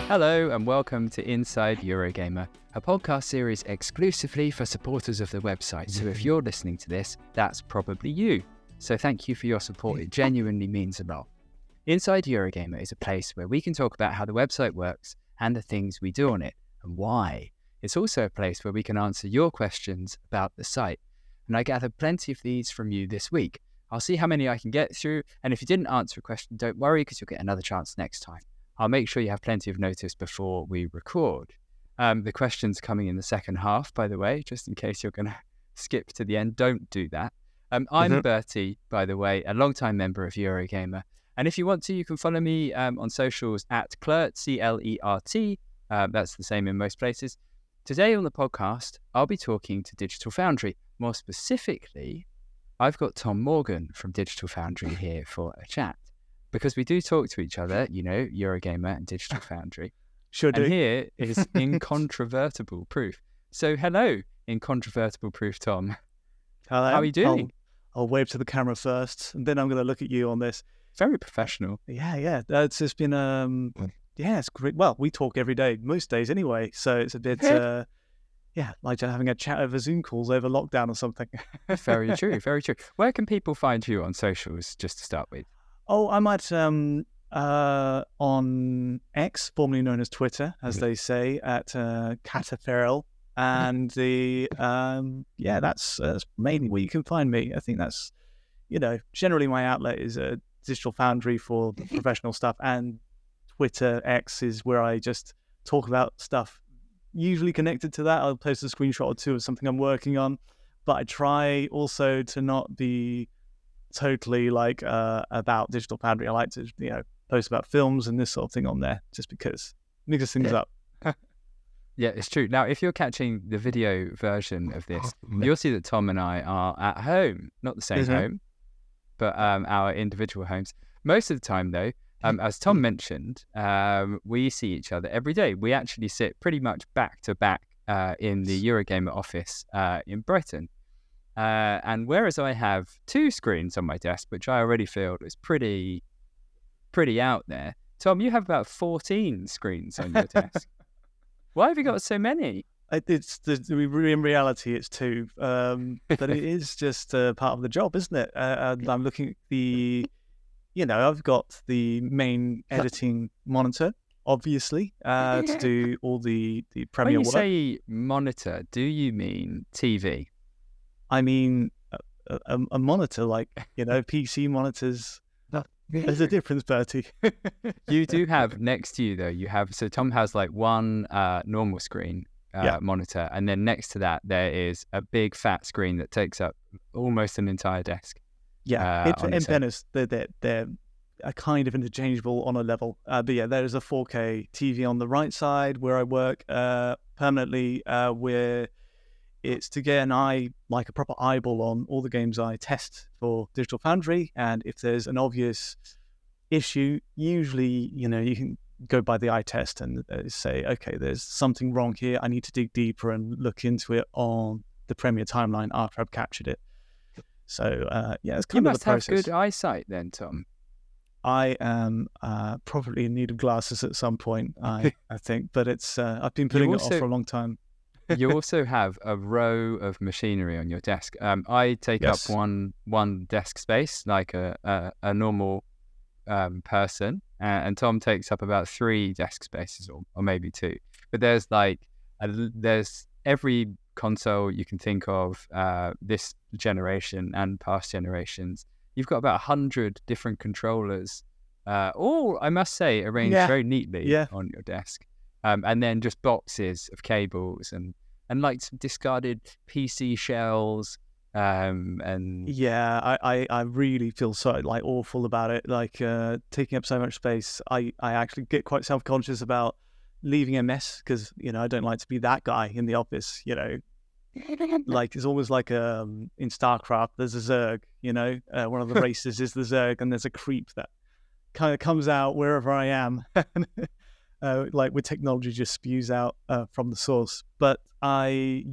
Hello and welcome to Inside Eurogamer, a podcast series exclusively for supporters of the website. So if you're listening to this, that's probably you. So thank you for your support. It genuinely means a lot. Inside Eurogamer is a place where we can talk about how the website works and the things we do on it and why. It's also a place where we can answer your questions about the site. And I gathered plenty of these from you this week. I'll see how many I can get through. And if you didn't answer a question, don't worry, because you'll get another chance next time. I'll make sure you have plenty of notice before we record. The questions coming in the second half, by the way, just in case you're going to skip to the end, don't do that. I'm Bertie, by the way, a long-time member of Eurogamer. And if you want to, you can follow me on socials at Clert, C-L-E-R-T. That's the same in most places. Today on the podcast, I'll be talking to Digital Foundry. More specifically, I've got Tom Morgan from Digital Foundry here for a chat. Because we do talk to each other, you know, Eurogamer and Digital Foundry. Sure do. And here is incontrovertible proof. So hello, incontrovertible proof, Tom. Hello. How are you doing? I'll wave to the camera first, and then I'm going to look at you on this. Very professional. Yeah. It's just been, it's great. Well, we talk every day, most days anyway. So it's a bit, like having a chat over Zoom calls over lockdown or something. Very true. Where can people find you on socials, just to start with? Oh, I'm at on X, formerly known as Twitter, as they say, at Cataferal. And that's mainly where you can find me. I think that's, generally my outlet is a Digital Foundry for the professional stuff, and Twitter X is where I just talk about stuff usually connected to that. I'll post a screenshot or two of something I'm working on, but I try also to not be totally about Digital Foundry. I like to post about films and this sort of thing on there, just because it mixes things up. Yeah, it's true. Now, if you're catching the video version of this, you'll see that Tom and I are at home, not the same home, but our individual homes. Most of the time, though, as Tom mentioned, we see each other every day. We actually sit pretty much back to back in the Eurogamer office in Brighton. And whereas I have 2 screens on my desk, which I already feel is pretty out there, Tom, you have about 14 screens on your desk. Why have you got so many? In reality, it's 2, but it is just part of the job, isn't it? I'm looking at I've got the main editing monitor, obviously, to do all the Premiere work. When you say monitor, do you mean TV? I mean a monitor, PC monitors. There's a difference, Bertie. You do have next to you, though. So Tom has one normal screen monitor, and then next to that there is a big fat screen that takes up almost an entire desk. Yeah, in fairness, they're kind of interchangeable on a level. But yeah, there's a 4K TV on the right side where I work permanently, where it's to get an eye, like a proper eyeball on all the games I test for Digital Foundry. And if there's an obvious issue, usually, you can go by the eye test and say, okay, there's something wrong here. I need to dig deeper and look into it on the Premiere timeline after I've captured it. So, it's kind of the process. You must have good eyesight then, Tom. I am probably in need of glasses at some point, I think. But it's I've been putting it off for a long time. You also have a row of machinery on your desk. I take up one desk space, like a normal person, and Tom takes up about 3 desk spaces, or maybe 2. But there's there's every console you can think of, this generation and past generations. You've got about 100 different controllers, all, I must say, arranged very neatly on your desk. And then just boxes of cables and some discarded PC shells. I really feel so awful about it, taking up so much space. I actually get quite self-conscious about leaving a mess, because I don't like to be that guy in the office. It's almost like in StarCraft, there's a Zerg. One of the races is the Zerg, and there's a creep that kind of comes out wherever I am. With technology just spews out from the source. But a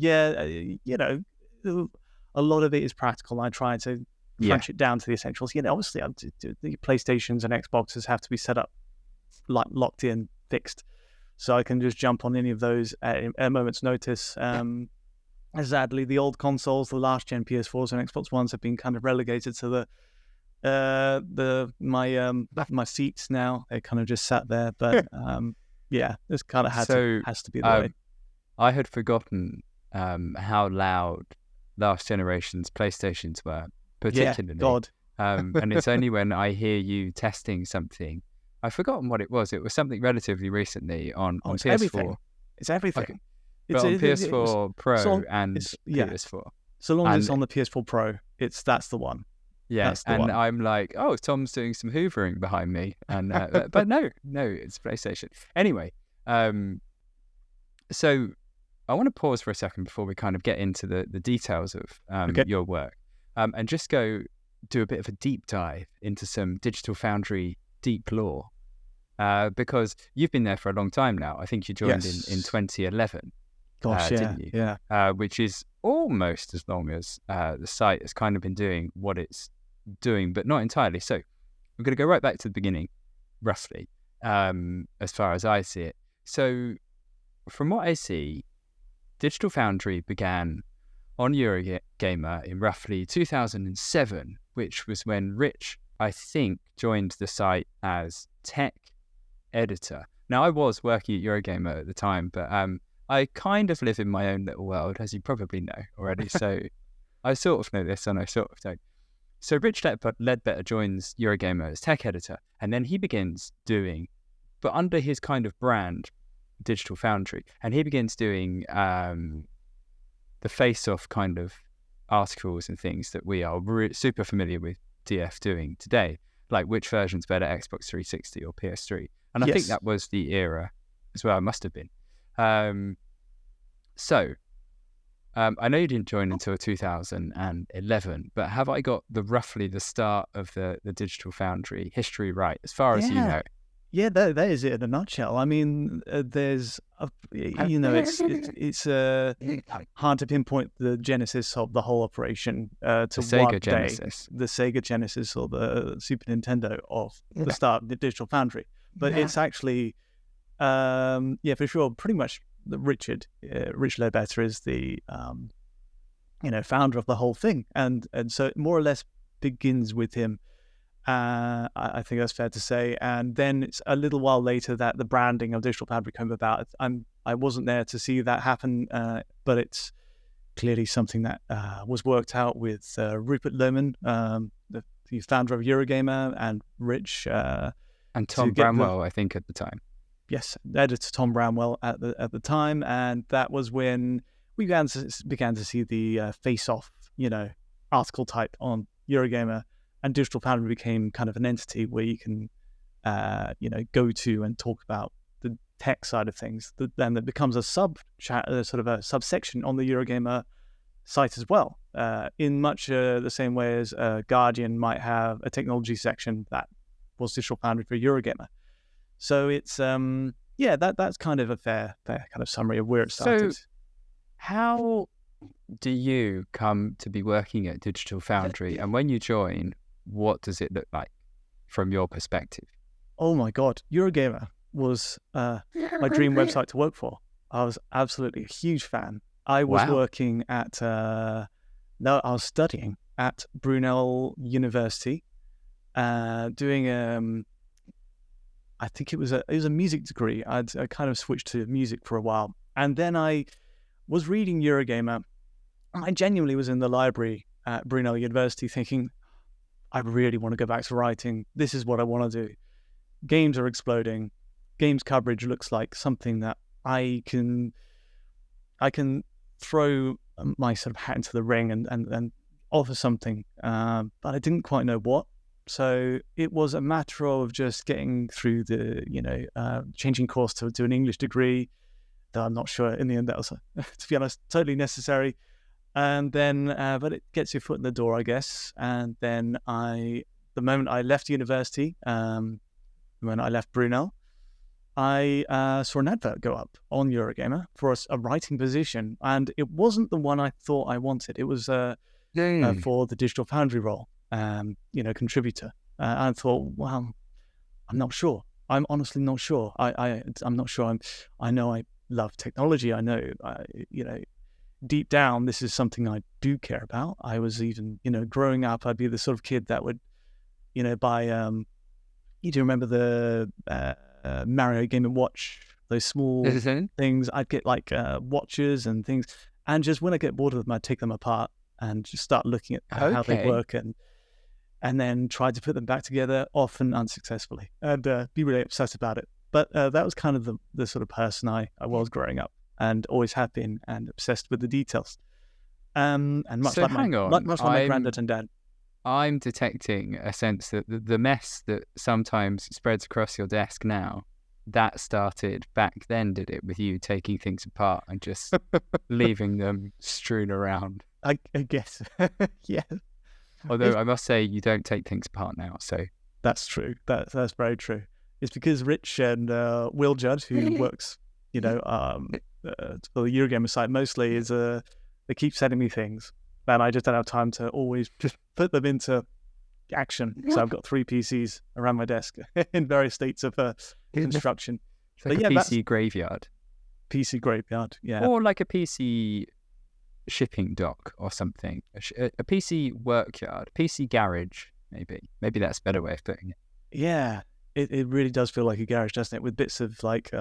lot of it is practical. I try to crunch it down to the essentials. Obviously, the PlayStations and Xboxes have to be set up, like locked in, fixed, so I can just jump on any of those at a moment's notice. Sadly, the old consoles, the last gen PS4s and Xbox Ones, have been kind of relegated to my seats now. They kind of just sat there, but this kind of has to be the way. I had forgotten how loud last generation's PlayStations were, particularly. God. And it's only when I hear you testing something, I've forgotten what it was. It was something relatively recently on PS4. Everything. It's everything. Okay. But on PS4 Pro and PS4. So long as it's on the PS4 Pro, that's the one. Yeah, and I'm like, oh, Tom's doing some hoovering behind me, and but no, it's PlayStation. Anyway, so I want to pause for a second before we kind of get into the details of your work, and just go do a bit of a deep dive into some Digital Foundry deep lore, because you've been there for a long time now. I think you joined in 2011. Gosh, didn't you? Yeah. Which is almost as long as the site has kind of been doing what it's doing, but not entirely. So I'm going to go right back to the beginning, roughly, as far as I see it. So from what I see, Digital Foundry began on Eurogamer in roughly 2007, which was when Rich, I think, joined the site as tech editor. Now, I was working at Eurogamer at the time, but I kind of live in my own little world, as you probably know already. So I sort of know this and I sort of don't. So Rich Leadbetter joins Eurogamer as tech editor, and then he begins doing, but under his kind of brand, Digital Foundry, and he begins doing the face-off kind of articles and things that we are super familiar with DF doing today, like which version's better, Xbox 360 or PS3. And I think that was the era as well. It must have been. So I know you didn't join until 2011, but have I got roughly the start of the Digital Foundry history right, as far as you know? Yeah, that is it in a nutshell. I mean, it's hard to pinpoint the genesis of the whole operation to the Sega what Genesis. The Sega Genesis or the Super Nintendo of the start of the Digital Foundry. But it's actually, for sure, pretty much Richard Leadbetter is the, founder of the whole thing. And so it more or less begins with him. I think that's fair to say. And then it's a little while later that the branding of Digital Foundry came about. I wasn't there to see that happen, but it's clearly something that was worked out with Rupert Lohman, the founder of Eurogamer, and Rich. And Tom Bramwell, I think, at the time. Yes, editor Tom Bramwell at the time. And that was when we began to see the face-off, article type on Eurogamer. And Digital Foundry became kind of an entity where you can, go to and talk about the tech side of things. Then it becomes a sort of a subsection on the Eurogamer site as well, in much the same way as Guardian might have a technology section that was Digital Foundry for Eurogamer. So it's that's kind of a fair kind of summary of where it started. So how do you come to be working at Digital Foundry, and when you join, what does it look like from your perspective? Oh my God, Eurogamer was my dream website to work for. I was absolutely a huge fan. I was working at I was studying at Brunel University, doing I think it was a music degree. I kind of switched to music for a while, and then I was reading Eurogamer. I genuinely was in the library at Brunel University thinking, I really want to go back to writing. This is what I want to do. Games are exploding. Games coverage looks like something that I can throw my sort of hat into the ring and offer something, but I didn't quite know what. So it was a matter of just getting through the, changing course to an English degree, though I'm not sure in the end that was, to be honest, totally necessary. And then, but it gets your foot in the door, I guess. And then the moment I left university, when I left Brunel, I saw an advert go up on Eurogamer for a writing position. And it wasn't the one I thought I wanted. It was for the Digital Foundry role. contributor. I thought, well, I'm not sure. I'm honestly not sure. I'm not sure. I know I love technology. I know, deep down, this is something I do care about. I was even, growing up, I'd be the sort of kid that would, buy. You do remember the Mario Game & Watch? Those small things. I'd get like watches and things, and just when I get bored of them, I'd take them apart and just start looking at how they work, and then try to put them back together, often unsuccessfully, and be really obsessed about it. But that was kind of the sort of person I was growing up, and always have been, and obsessed with the details. And much like my granddad and dad. I'm detecting a sense that the mess that sometimes spreads across your desk now, that started back then, did it? With you taking things apart and just leaving them strewn around? I guess, yeah. Although I must say, you don't take things apart now, so... That's true. That's very true. It's because Rich and Will Judd, who works, for the Eurogamer site mostly, they keep sending me things, and I just don't have time to always just put them into action. So I've got 3 PCs around my desk in various states of construction. It's like a PC graveyard. PC graveyard, yeah. Or like a PC shipping dock or something. A PC workyard, PC garage, maybe. Maybe that's a better way of putting it. Yeah, it really does feel like a garage, doesn't it? With bits of like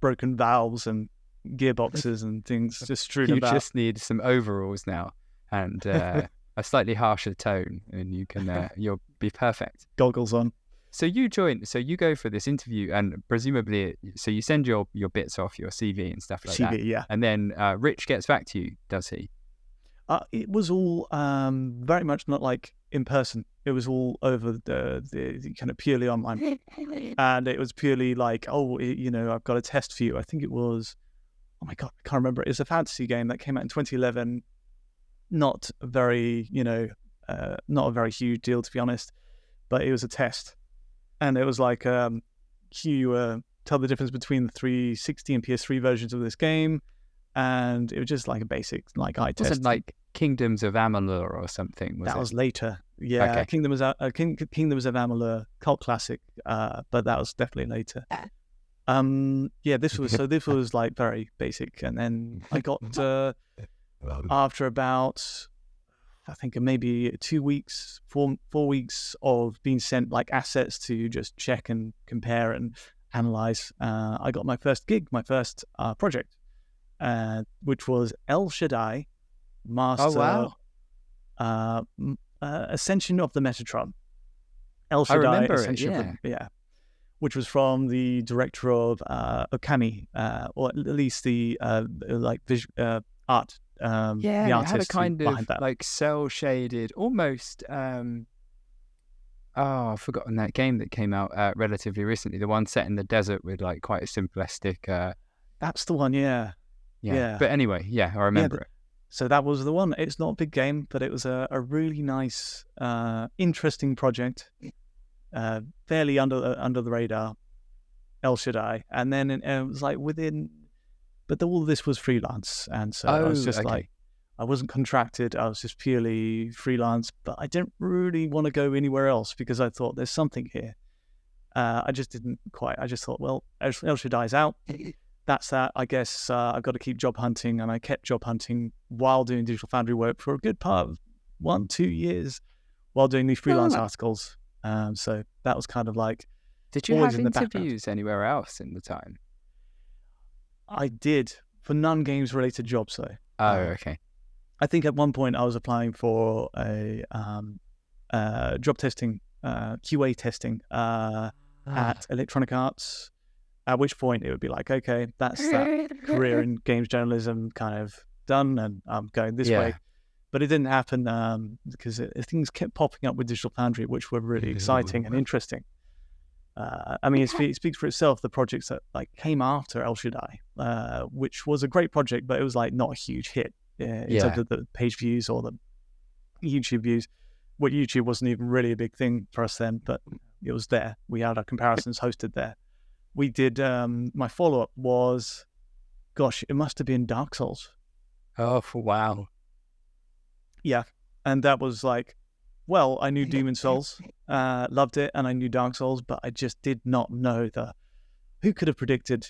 broken valves and gearboxes and things just strewn about. You just need some overalls now and a slightly harsher tone, and you can you'll be perfect. Goggles on. So you go for this interview, and presumably, so you send your bits off, your CV and stuff like that. Yeah. And then Rich gets back to you, does he? It was all very much not like in person. It was all over the kind of purely online, and it was purely like, I've got a test for you. I think it was, oh my god, I can't remember. It's a fantasy game that came out in 2011. Not a very, not a very huge deal, to be honest, but it was a test. And it was like, can you tell the difference between the 360 and PS3 versions of this game? And it was just like a basic eye test. Wasn't like Kingdoms of Amalur or something? That was later. Yeah, okay. Kingdoms of Amalur, cult classic, but that was definitely later. This was like very basic. And then I got after about, I think maybe 2 weeks, 4 weeks of being sent like assets to just check and compare and analyze, I got my first gig, my first project, which was El Shaddai Master Ascension of the Metatron. El Shaddai Ascension, which was from the director of Okami, or at least the art. It had a kind of like cell shaded, almost. I've forgotten that game that came out relatively recently. The one set in the desert with like quite a simplistic. That's the one, yeah. But anyway, I remember it. So that was the one. It's not a big game, but it was a really nice, interesting project. Fairly under the radar, El Shaddai, and then it was like within. But all of this was freelance, and so I was just like, I wasn't contracted. I was just purely freelance, but I didn't really want to go anywhere else because I thought there's something here. I just didn't quite. I just thought, well, El Shaddai's out. That's that. I guess I've got to keep job hunting, and I kept job hunting while doing Digital Foundry work for a good part of 1-2 years while doing these freelance articles. So that was kind of like. Did you have interviews anywhere else in the time? I did, for non-games related jobs though. Oh, okay. I think at one point I was applying for a job testing, QA testing at Electronic Arts, at which point it would be like, okay, that's that career in games journalism kind of done, and I'm going this way. But it didn't happen because things kept popping up with Digital Foundry, which were really exciting and interesting. I mean, it speaks for itself, the projects that like came after El Shaddai, which was a great project, but it was like not a huge hit in terms of the page views or the YouTube views. Well, YouTube wasn't even really a big thing for us then, but it was there. We had our comparisons hosted there. We did, my follow-up was, gosh, it must have been Dark Souls. Oh, wow. Yeah. And that was like well, I knew Demon's Souls, loved it, and I knew Dark Souls, but I just did not know who could have predicted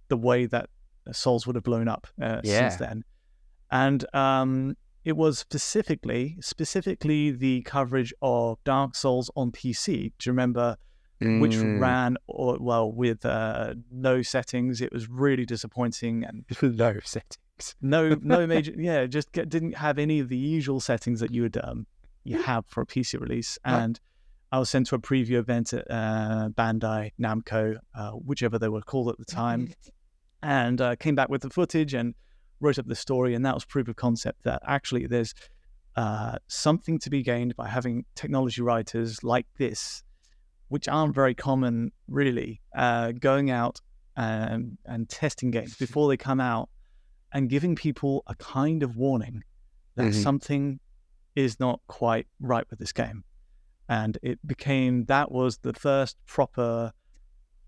the way that Souls would have blown up since then. And it was specifically the coverage of Dark Souls on PC. Do you remember? Which ran with no settings. It was really disappointing, and no settings, no major, didn't have any of the usual settings that you would you have for a PC release. And I was sent to a preview event at Bandai Namco, whichever they were called at the time, and came back with the footage and wrote up the story, and that was proof of concept that actually there's something to be gained by having technology writers like this, which aren't very common, really, going out and testing games before they come out and giving people a kind of warning that something is not quite right with this game. And that was the first proper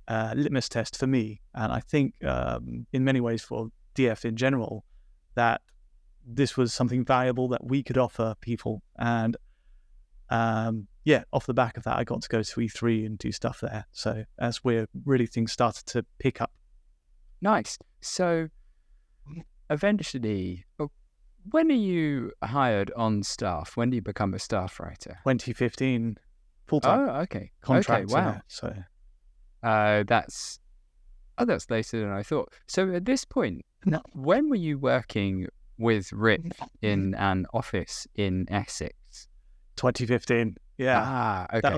litmus test for me. And I think in many ways for DF in general, that this was something valuable that we could offer people. And off the back of that, I got to go to E3 and do stuff there. So that's where really things started to pick up. Nice. So eventually, when are you hired on staff? When do you become a staff writer? 2015, full-time. Oh, okay. Contract. Okay, wow. So that's later than I thought. So at this point, when were you working with Rich in an office in Essex? 2015. Yeah. Okay. That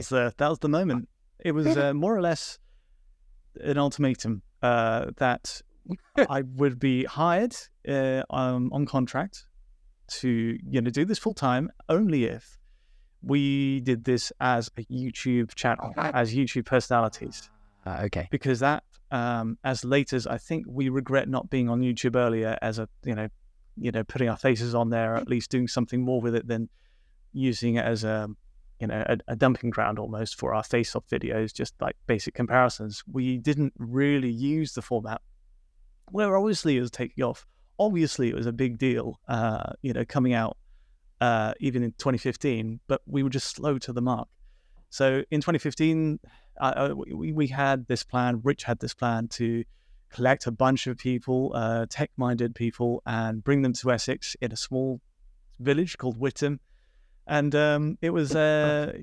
was the moment. It was more or less an ultimatum that I would be hired on contract to do this full time only if we did this as a YouTube channel, as YouTube personalities. Okay. Because that, as late as I think we regret not being on YouTube earlier, as a putting our faces on there, or at least doing something more with it than using it as a dumping ground almost for our face-off videos, just like basic comparisons. We didn't really use the format, where obviously it was taking off. Obviously it was a big deal, coming out even in 2015, but we were just slow to the mark. So in 2015, we had this plan, Rich had this plan to collect a bunch of people, tech-minded people, and bring them to Essex in a small village called Witham. And it was a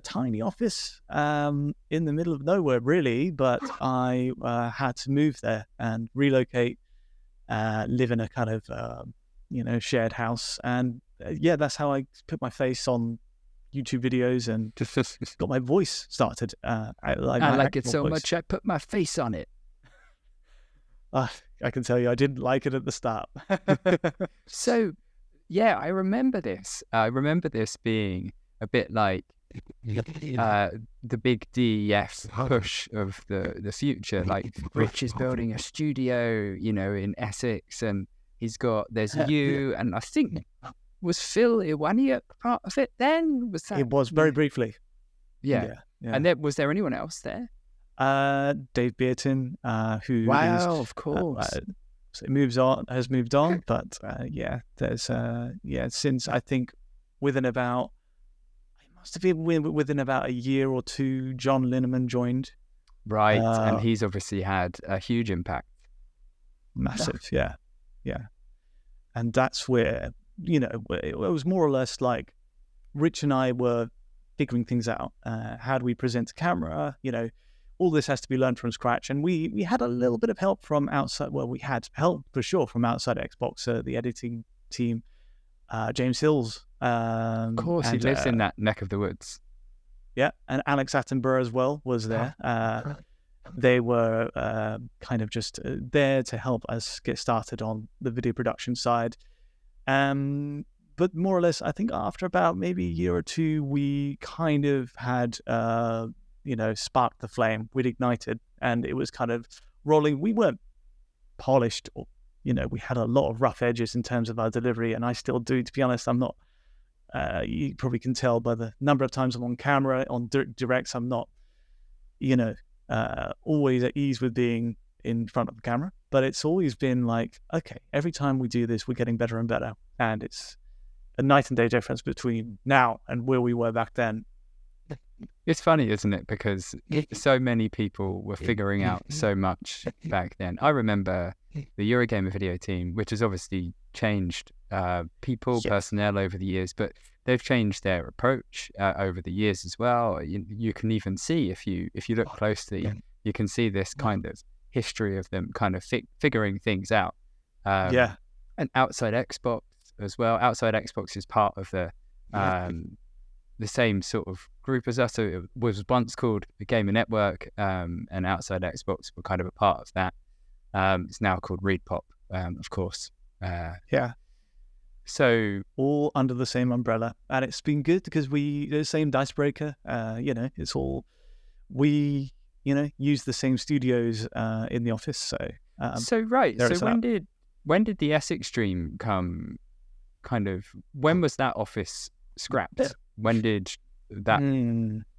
tiny office in the middle of nowhere, really. But I had to move there and relocate, live in a kind of shared house, and that's how I put my face on YouTube videos and just got my voice started. I like it so much, I put my face on it. I can tell you, I didn't like it at the start. So. Yeah, I remember this. I remember this being a bit like the big DEF push of the future. Like Rich is building a studio, in Essex, and there's you, and I think was Phil Iwania part of it then? Was that? It was very briefly. Yeah. And was there anyone else there? Dave Bearton, who of course. So it has moved on, but there's since I think within about a year or two, John Linneman joined. Right, and he's obviously had a huge impact. Massive, yeah. And that's where, it was more or less like Rich and I were figuring things out. How do we present to camera? All this has to be learned from scratch. And we had a little bit of help from outside. Well, we had help for sure from outside Xbox, the editing team, James Hills. Of course, he lives in that neck of the woods. Yeah, and Alex Attenborough as well was there. They were kind of just there to help us get started on the video production side. But more or less, I think after about maybe a year or two, we kind of had... sparked the flame. We'd ignited, and it was kind of rolling. We weren't polished, or we had a lot of rough edges in terms of our delivery, and I still do. To be honest, I'm not. You probably can tell by the number of times I'm on camera, on directs. I'm not, always at ease with being in front of the camera. But it's always been like, okay, every time we do this, we're getting better and better, and a night and day difference between now and where we were back then. It's funny, isn't it? Because so many people were figuring out so much back then. I remember the Eurogamer video team, which has obviously changed personnel over the years, but they've changed their approach over the years as well. You can even see, if you look closely, you can see this kind of history of them kind of figuring things out. And Outside Xbox as well. Outside Xbox is part of the same sort of group as us. So it was once called the Gamer Network, and Outside Xbox were kind of a part of that. It's now called ReadPop, of course. So all under the same umbrella, and it's been good because the same dicebreaker. It's all we use the same studios in the office. So right. So when did the Essex stream come? Kind of when was that office scrapped? When did that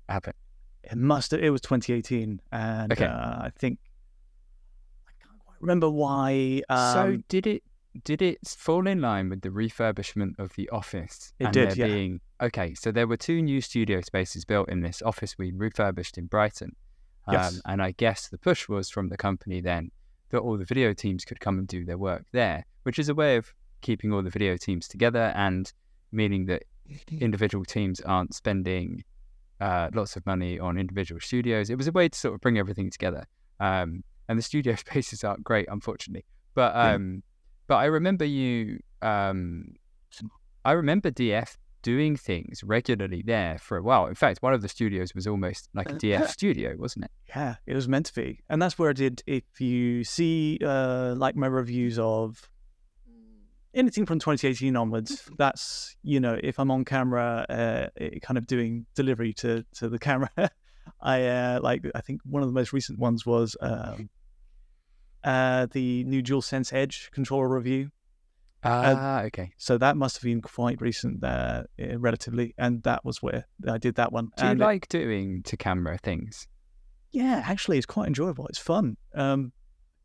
happen? It was 2018, and I think I can't quite remember why. So did it fall in line with the refurbishment of the office? It did, yeah. Being okay. So there were 2 new studio spaces built in this office we refurbished in Brighton. Yes. And I guess the push was from the company then that all the video teams could come and do their work there, which is a way of keeping all the video teams together and meaning that individual teams aren't spending lots of money on individual studios. It was a way to sort of bring everything together. And the studio spaces aren't great, unfortunately. But I remember I remember DF doing things regularly there for a while. In fact, one of the studios was almost like a DF studio, wasn't it? Yeah, it was meant to be. And that's where I did, if you see like my reviews of anything from 2018 onwards, that's, if I'm on camera, kind of doing delivery to the camera. I think one of the most recent ones was the new DualSense Edge controller review. Okay. So that must have been quite recent, relatively, and that was where I did that one. Do you like doing to camera things? Yeah, actually, it's quite enjoyable. It's fun.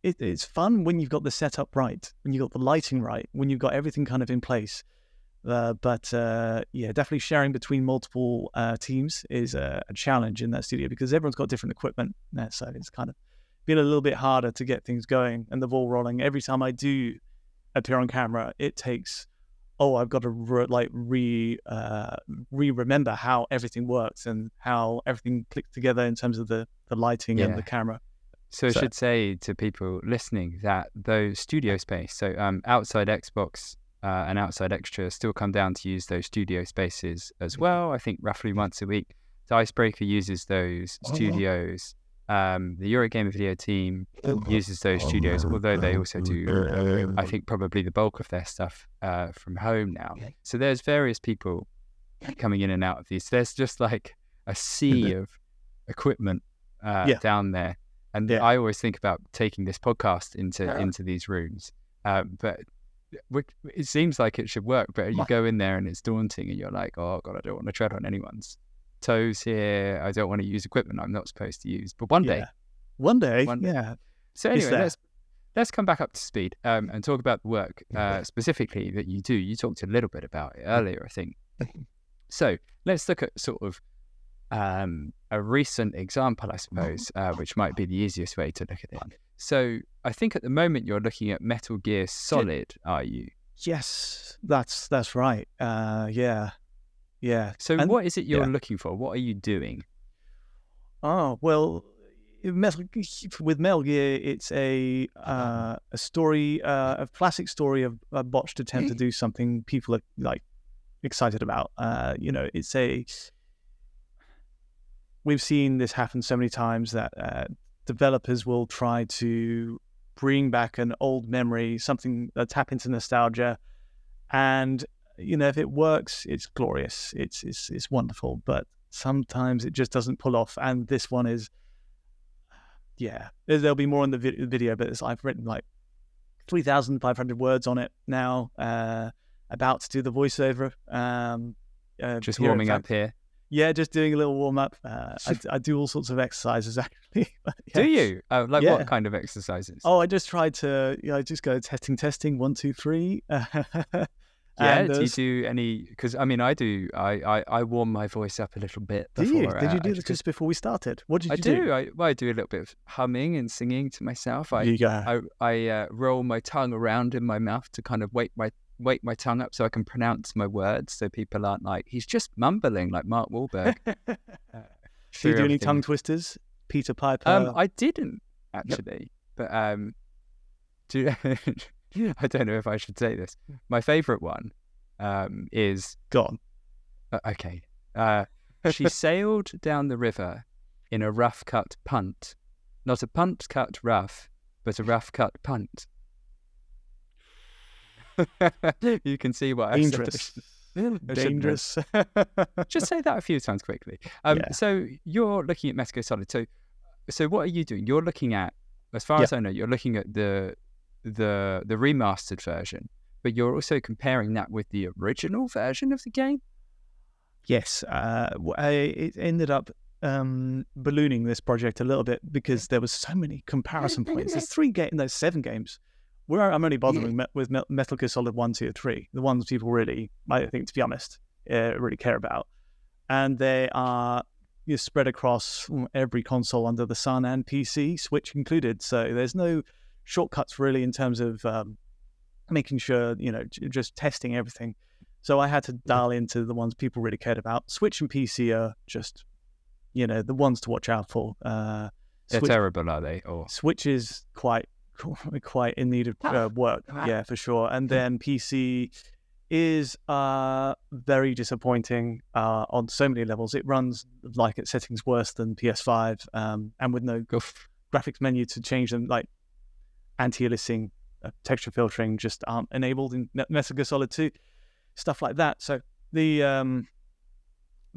It's fun when you've got the setup right, when you've got the lighting right, when you've got everything kind of in place. But definitely sharing between multiple teams is a challenge in that studio because everyone's got different equipment. So it's kind of been a little bit harder to get things going and the ball rolling. Every time I do appear on camera, it takes, I've got to remember how everything works and how everything clicks together in terms of the lighting and the camera. So I should say to people listening that those studio space, so Outside Xbox and Outside Extra still come down to use those studio spaces as well. I think roughly once a week. The Icebreaker uses those studios. The Eurogamer video team uses those studios, although they also do, I think, probably the bulk of their stuff from home now. So there's various people coming in and out of these. There's just like a sea of equipment down there. And I always think about taking this podcast into these rooms. But it seems like it should work, but you go in there and it's daunting and you're like, oh God, I don't want to tread on anyone's toes here. I don't want to use equipment I'm not supposed to use. But one day. So anyway, let's come back up to speed and talk about the work specifically that you do. You talked a little bit about it earlier, I think. So let's look at sort of a recent example, I suppose, which might be the easiest way to look at it. So I think at the moment you're looking at Metal Gear Solid, are you? Yes, that's right. Yeah. So what is it you're looking for? What are you doing? Oh, well, with Metal Gear, it's a story, a classic story of a botched attempt to do something people are like excited about. We've seen this happen so many times that developers will try to bring back an old memory, something that tap into nostalgia, and if it works, it's glorious. It's wonderful, but sometimes it just doesn't pull off. And this one is, there'll be more in the video, but I've written like 3,500 words on it now. About to do the voiceover. Just warming up here. Yeah, just doing a little warm up. I do all sorts of exercises actually. Do you? What kind of exercises? I just try to, just go testing, 1, 2, 3. Yeah, do you do any? Because I mean, I do. I warm my voice up a little bit. Do before, you? Did you do this just before we started? What did you do? I do a little bit of humming and singing to myself. There you go. I roll my tongue around in my mouth to kind of wake my tongue up so I can pronounce my words, so people aren't like, he's just mumbling like Mark Wahlberg. Do you do any tongue twisters? Peter Piper? I didn't actually, but I don't know if I should say this. My favourite one is... Go on. Okay. She sailed down the river in a rough cut punt. Not a punt cut rough, but a rough cut punt. You can see what Dangerous. Dangerous. Just say that a few times quickly. So you're looking at Metal Gear Solid. So what are you doing? You're looking at, as far as I know, you're looking at the remastered version, but you're also comparing that with the original version of the game. Yes, it ended up ballooning this project a little bit because there was so many comparison points. There's 7 games. Where I'm only bothering with Metal Gear Solid 1, 2, 3, the ones people really, I think, to be honest, really care about, and they are spread across every console under the sun and PC, Switch included. So there's no shortcuts really in terms of making sure, just testing everything. So I had to dial into the ones people really cared about. Switch and PC are just, the ones to watch out for. They're terrible, are they? Or Switch is quite in need of work, yeah, for sure. And then PC is very disappointing on so many levels. It runs like at settings worse than PS5, and with no graphics menu to change them, like anti-aliasing, texture filtering just aren't enabled in Metal Gear Solid 2, stuff like that. So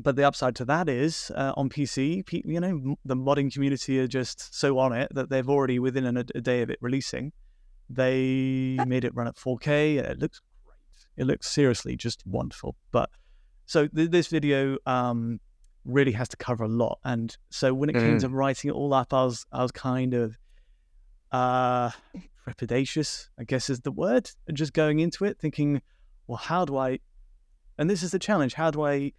but the upside to that is on PC, the modding community are just so on it that they've already, within a day of it releasing, they made it run at 4K. And it looks great. It looks seriously just wonderful. But so this video really has to cover a lot. And so when it came to writing it all up, I was kind of trepidatious, I guess is the word. Just going into it thinking, well, how do I, and this is the challenge, how do I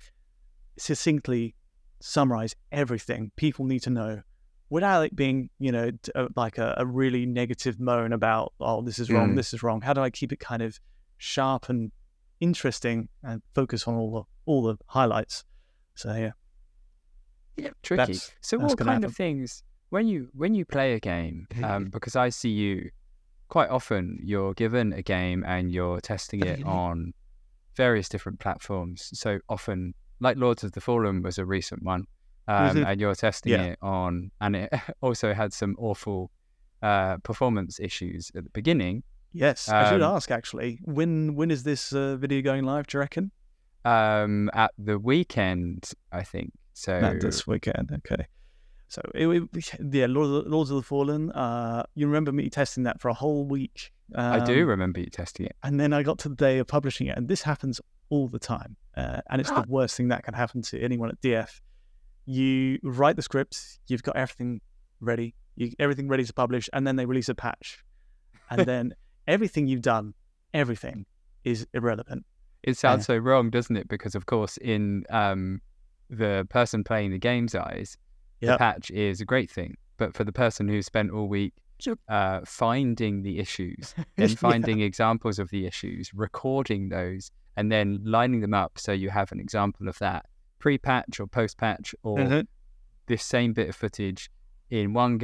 succinctly summarize everything people need to know without it being, like a really negative moan about, oh, this is wrong, this is wrong. How do I keep it kind of sharp and interesting and focus on all the highlights? So tricky. So what kind of things when you play a game? Because I see you quite often. You're given a game and you're testing it on various different platforms. So often, like Lords of the Fallen was a recent one, and you're testing it on, and it also had some awful performance issues at the beginning. Yes, I should ask actually, when is this video going live, do you reckon? At the weekend, I think. So this weekend, okay. So Lords of the Fallen. You remember me testing that for a whole week? I do remember you testing it, and then I got to the day of publishing it, and this happens all the time, and it's the worst thing that can happen to anyone at DF. You write the script, you've got everything ready, everything ready to publish, and then they release a patch, and then everything you've done, everything is irrelevant. It sounds so wrong, doesn't it? Because of course, in the person playing the game's eyes, the patch is a great thing, but for the person who spent all week finding the issues, then finding examples of the issues, recording those, and then lining them up so you have an example of that pre-patch or post-patch, or this same bit of footage in one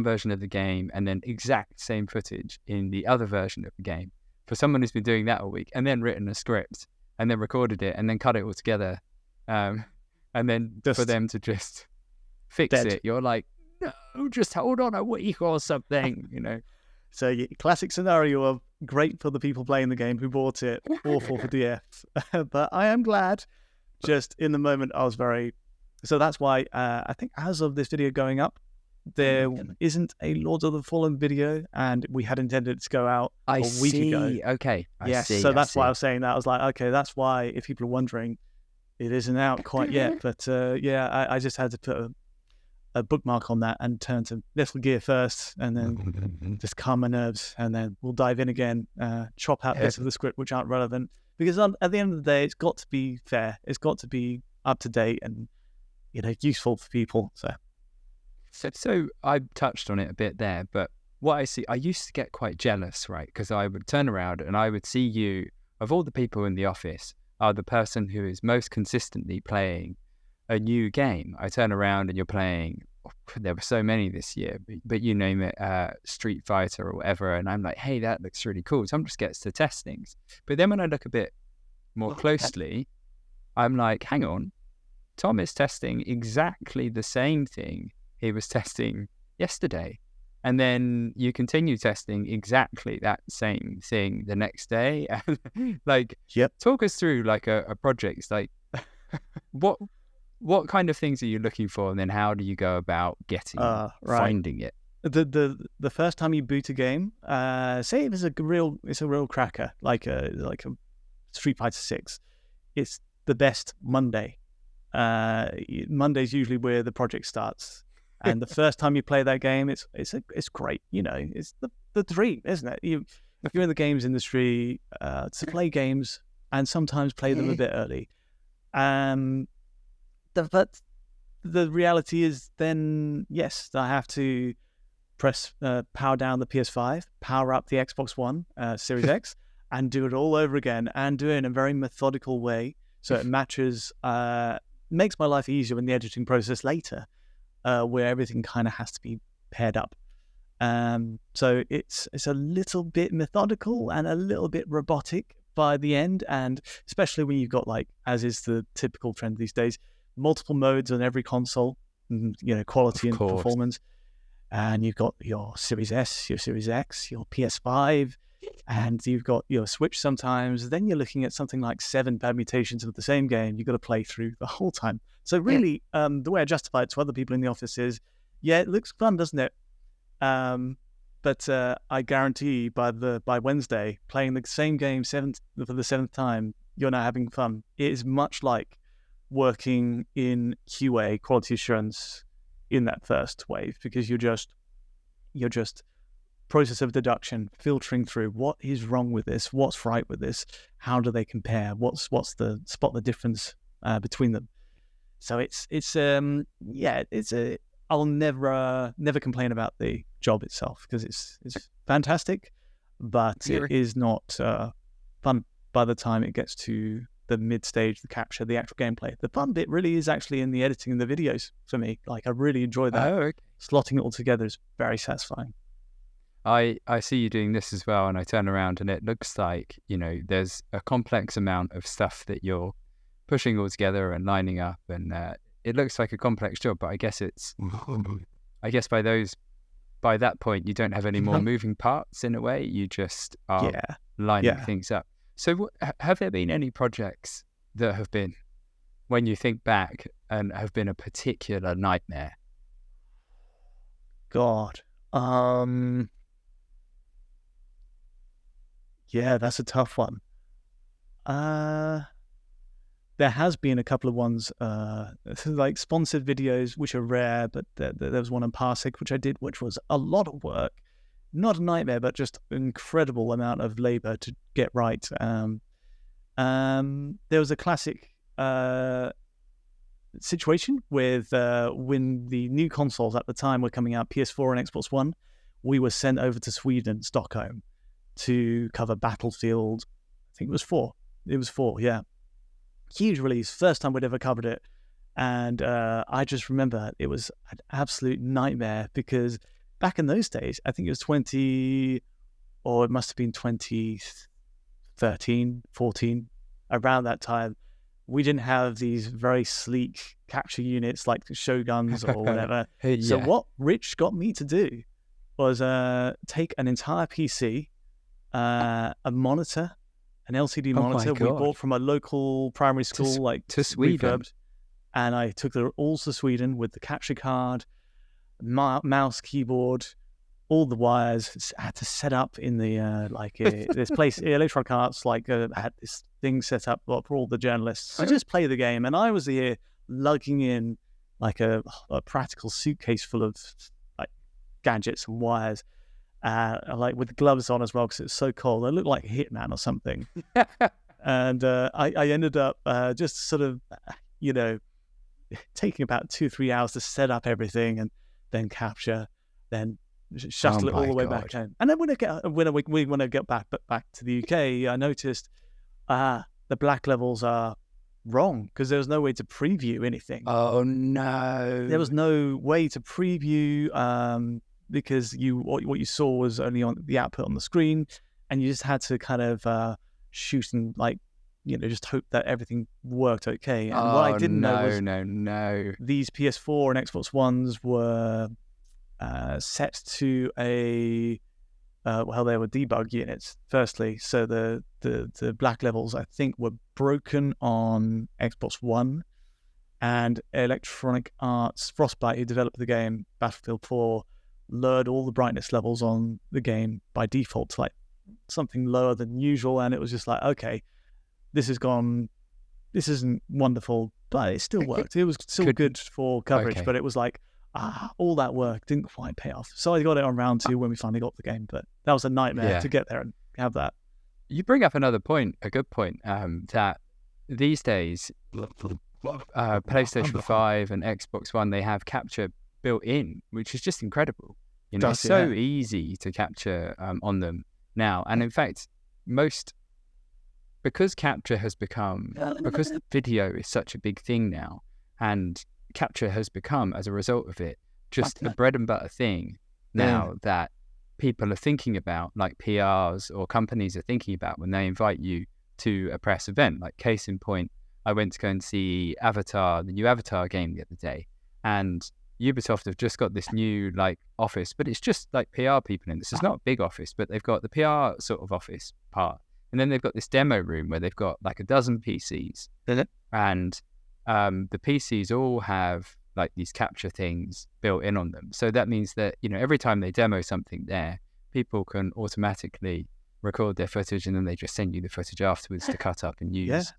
version of the game, and then exact same footage in the other version of the game. For someone who's been doing that all week and then written a script and then recorded it and then cut it all together, and then for them to just fix it, you're like, no, just hold on a week or something, So classic scenario of great for the people playing the game who bought it, awful for DF. But I am glad. Just in the moment, I was very... So that's why I think as of this video going up, there isn't a Lords of the Fallen video, and we had intended it to go out a week ago. Okay. So that's why I was saying that. I was like, okay, that's why, if people are wondering, it isn't out quite yet. But I just had to put a bookmark on that and turn to Metal Gear first, and then just calm my nerves, and then we'll dive in again, chop out bits of the script which aren't relevant, because at the end of the day, it's got to be fair. It's got to be up to date and, useful for people. So I touched on it a bit there, but what I see, I used to get quite jealous, right? Because I would turn around and I would see you, of all the people in the office, are the person who is most consistently playing a new game. I turn around and you're playing, there were so many this year, but you name it, Street Fighter or whatever, and I'm like, hey, that looks really cool. Tom just gets to test things. But then when I look a bit more closely, I'm like, hang on, Tom is testing exactly the same thing he was testing yesterday. And then you continue testing exactly that same thing the next day. Talk us through like a project. It's like, what kind of things are you looking for, and then how do you go about finding it? The first time you boot a game, say it's a real cracker, like a Street Fighter 6. It's the best Monday. Monday's usually where the project starts. And the first time you play that game, it's great. It's the dream, isn't it? You're in the games industry to play games and sometimes play them a bit early. But the reality is, then yes, I have to press power down the PS5, power up the Xbox One Series X, and do it all over again, and do it in a very methodical way so it matches, makes my life easier in the editing process later. Where everything kind of has to be paired up. So it's a little bit methodical and a little bit robotic by the end, and especially when you've got, like, as is the typical trend these days, multiple modes on every console, quality and performance. And you've got your Series S, your Series X, your PS5, and you've got your Switch sometimes. Then you're looking at something like 7 permutations of the same game you've got to play through the whole time. So really, the way I justify it to other people in the office is, yeah, it looks fun, doesn't it? But I guarantee by Wednesday, playing the same game for the 7th time, you're now having fun. It is much like working in QA, quality assurance, in that first wave, because you're just process of deduction, filtering through what is wrong with this, what's right with this, how do they compare, what's the difference between them. So I'll never complain about the job itself, because it's fantastic, but it is not fun by the time it gets to the mid stage, the capture, the actual gameplay. The fun bit really is actually in the editing and the videos for me. Like, I really enjoy that. Okay. Slotting it all together is very satisfying. I see you doing this as well, and I turn around and it looks like, there's a complex amount of stuff that you're pushing all together and lining up, and it looks like a complex job, but I guess by that point you don't have any more moving parts in a way. You just are lining things up. So have there been any projects that have been, when you think back, and have been a particular nightmare? God. Yeah, that's a tough one. There has been a couple of ones, like sponsored videos, which are rare, but there was one on Parsec, which I did, which was a lot of work. Not a nightmare, but just an incredible amount of labor to get right. There was a classic situation with when the new consoles at the time were coming out, PS4 and Xbox One, we were sent over to Sweden, Stockholm, to cover Battlefield. I think it was 4. It was 4, yeah. Huge release, first time we'd ever covered it. And I just remember it was an absolute nightmare, because back in those days, I think it was 2013, 14, around that time, we didn't have these very sleek capture units like Shoguns or whatever. Yeah. So what Rich got me to do was take an entire PC, a monitor, an LCD monitor we bought from a local primary school, to Sweden, and I took it all to Sweden with the capture card, mouse, keyboard, all the wires. I had to set up in the this place, Electronic Arts, had this thing set up for all the journalists to just play the game, and I was here lugging in like a practical suitcase full of like gadgets and wires, with gloves on as well, because it was so cold. I looked like a hitman or something. And I ended up just sort of, taking about 2-3 hours to set up everything and then capture, then shuttle it all the way back home. And then when I get back to the UK, I noticed the black levels are wrong because there was no way to preview anything. Oh no! There was no way to preview because what you saw was only on the output on the screen, and you just had to kind of shoot and just hope that everything worked okay. And what I didn't know was these PS4 and Xbox Ones were set to they were debug units firstly, so the black levels I think were broken on Xbox One, and Electronic Arts Frostbite, who developed the game Battlefield 4, lowered all the brightness levels on the game by default to something lower than usual, and it was just okay, this isn't wonderful, but it still worked. It was still good for coverage, but it was all that work didn't quite pay off. So I got it on round 2 when we finally got the game, but that was a nightmare to get there and have that. You bring up another point, a good point, that these days, PlayStation 5 and Xbox One, they have capture built in, which is just incredible. It's so easy to capture on them now. And in fact, because video is such a big thing now, and capture has become, as a result of it, just a bread and butter thing now that people are thinking about, like PRs or companies are thinking about when they invite you to a press event. Like case in point, I went to go and see Avatar, the new Avatar game the other day, and Ubisoft have just got this new office, but it's just PR people in this. It's not a big office, but they've got the PR sort of office part. And then they've got this demo room where they've got a dozen PCs. And the PCs all have these capture things built in on them. So that means that, every time they demo something there, people can automatically record their footage, and then they just send you the footage afterwards to cut up and use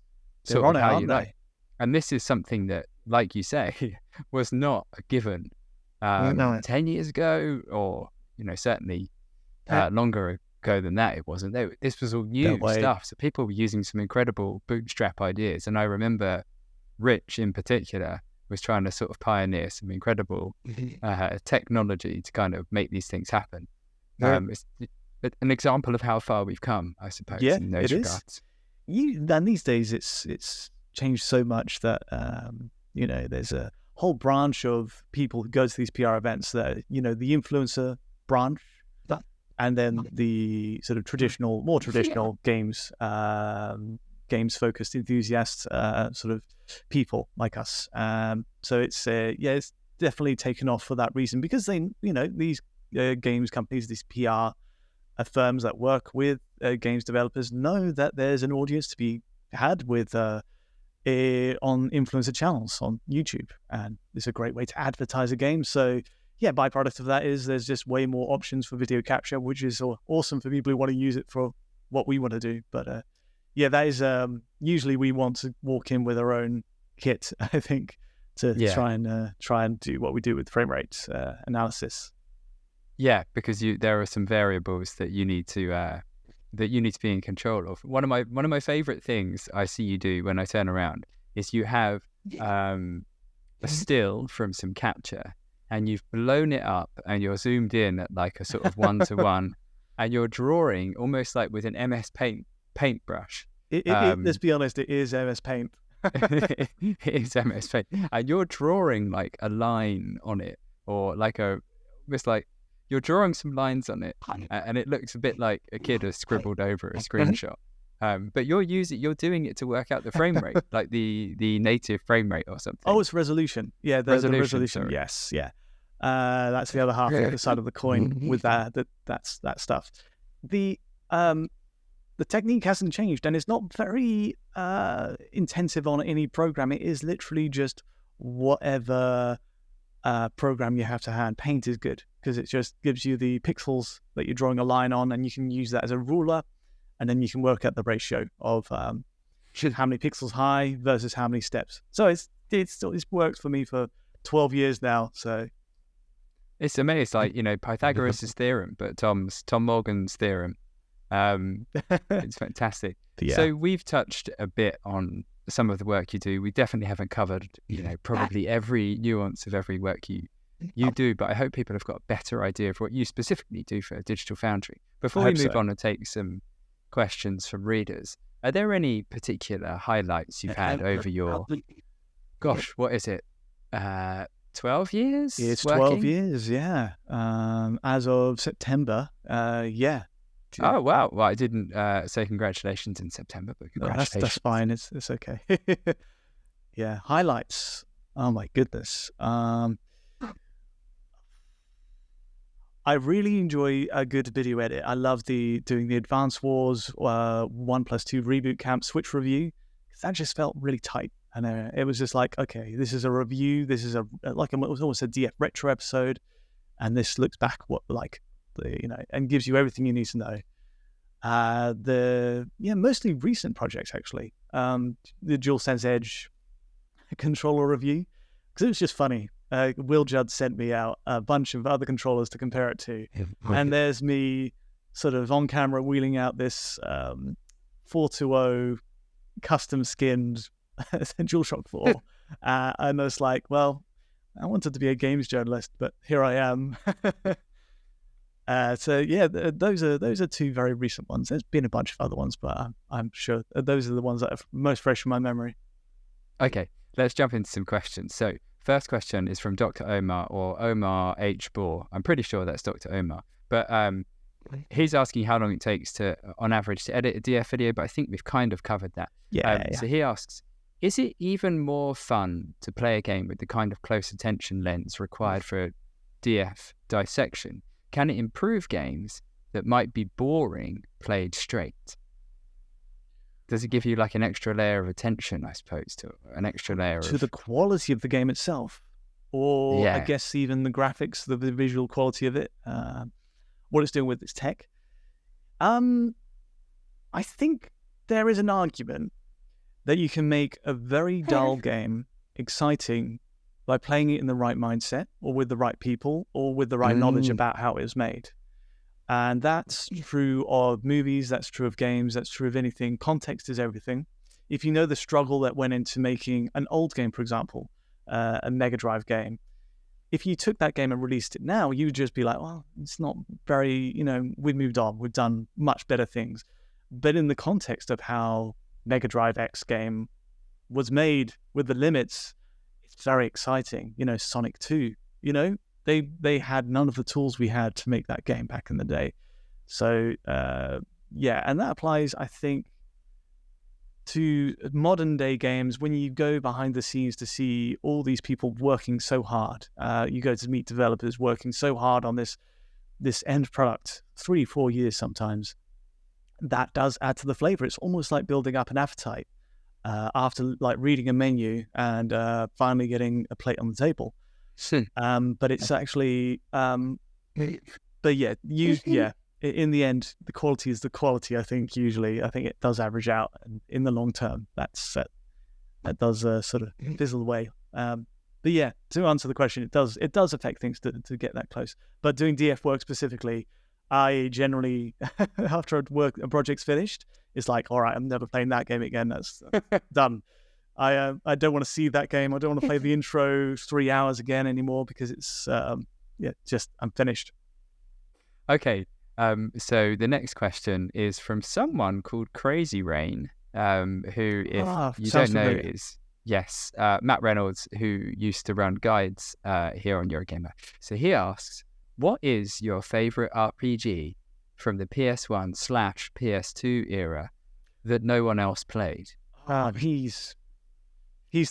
sort of how you like. And this is something that, like you say, was not a given 10 years ago, or, certainly longer ago than that. It wasn't. This was all new stuff. So people were using some incredible bootstrap ideas. And I remember Rich in particular was trying to sort of pioneer some incredible technology to kind of make these things happen. It's an example of how far we've come, I suppose, in those regards. And these days it's changed so much that there's a whole branch of people who go to these PR events that the influencer branch, and then the sort of more traditional games focused enthusiasts, sort of people like us. So it's it's definitely taken off for that reason, because these games companies, these PR firms that work with games developers know that there's an audience to be had with on influencer channels on YouTube, and it's a great way to advertise a game. So byproduct of that is there's just way more options for video capture, which is awesome for people who want to use it for what we want to do. But that is usually we want to walk in with our own kit, I think, to try and do what we do with frame rate analysis. Yeah, because there are some variables that you need to be in control of. One of my favorite things I see you do when I turn around is you have a still from some capture, and you've blown it up, and you're zoomed in at a sort of 1-to-1, and you're drawing almost like with an MS Paint paintbrush. Let's be honest, it is MS Paint. It is MS Paint, and you're drawing a line on it, or almost you're drawing some lines on it, and it looks a bit like a kid has scribbled over a screenshot. But you're doing it to work out the frame rate, like the native frame rate or something. Oh, it's resolution. Yeah, the resolution. Sorry. Yes, yeah. That's the other half of the side of the coin with that stuff. The technique hasn't changed, and it's not very intensive on any program. It is literally just whatever program you have to hand. Paint is good because it just gives you the pixels that you're drawing a line on, and you can use that as a ruler, and then you can work out the ratio of how many pixels high versus how many steps. So it's worked for me for 12 years now. So it's amazing, like Pythagoras' theorem, but Tom Morgan's theorem. It's fantastic. yeah. So we've touched a bit on some of the work you do. We definitely haven't covered, probably every nuance of every work you do, but I hope people have got a better idea of what you specifically do for Digital Foundry. Before we move on and take some questions from readers, are there any particular highlights you've had over your, gosh, what is it, 12 years? It's working? 12 years, yeah. As of September, yeah. Oh, wow. Well, I didn't say congratulations in September, but congratulations. That's fine. It's okay. Yeah. Highlights. Oh, my goodness. I really enjoy a good video edit. I love doing the Advance Wars 1+2 reboot camp switch review, because that just felt really tight. And it was just like, okay, this is a review. This is it was almost a DF retro episode, and this looks back and gives you everything you need to know. Mostly recent projects actually. The DualSense Edge controller review, because it was just funny. Will Judd sent me out a bunch of other controllers to compare it to, and there's me sort of on camera wheeling out this 420 custom skinned DualShock 4, and I was like, well, I wanted to be a games journalist, but here I am. Those are two very recent ones. There's been a bunch of other ones, but I'm sure those are the ones that are most fresh in my memory. Okay, let's jump into some questions. So first question is from Dr. Omar, or Omar H. Bohr. I'm pretty sure that's Dr. Omar, but he's asking how long it takes on average to edit a DF video, but I think we've kind of covered that. So he asks, is it even more fun to play a game with the kind of close attention lens required for DF dissection? Can it improve games that might be boring played straight? Does it give you like an extra layer of attention, I suppose, to an extra layer to the quality of the game itself, or I guess even the graphics, the visual quality of it, what it's doing with its tech? I think there is an argument that you can make a very dull game exciting by playing it in the right mindset, or with the right people, or with the right knowledge about how it was made. And that's true of movies, that's true of games, that's true of anything. Context is everything. If you know the struggle that went into making an old game, for example, a Mega Drive game, if you took that game and released it now, you would just be like, well, it's not very, we've moved on, we've done much better things. But in the context of how Mega Drive X game was made with the limits, it's very exciting. Sonic 2, they had none of the tools we had to make that game back in the day. So, and that applies, I think, to modern day games. When you go behind the scenes to see all these people working so hard, you go to meet developers working so hard on this end product, 3-4 years sometimes, that does add to the flavor. It's almost like building up an appetite after like reading a menu and finally getting a plate on the table. But it's actually, in the end, the quality is the quality. I think it does average out, and in the long term, that does sort of fizzle away. But yeah, to answer the question, it does affect things to get that close. But doing DF work specifically, I generally, after a project's finished, it's like, all right, I'm never playing that game again. That's done. I don't want to see that game. I don't want to play the intro 3 hours again anymore, because it's I'm finished. Okay. So the next question is from someone called Crazy Rain, who, if you don't know, familiar. Is Matt Reynolds, who used to run guides here on Eurogamer. So he asks, what is your favorite RPG from the PS1/PS2 era that no one else played? He's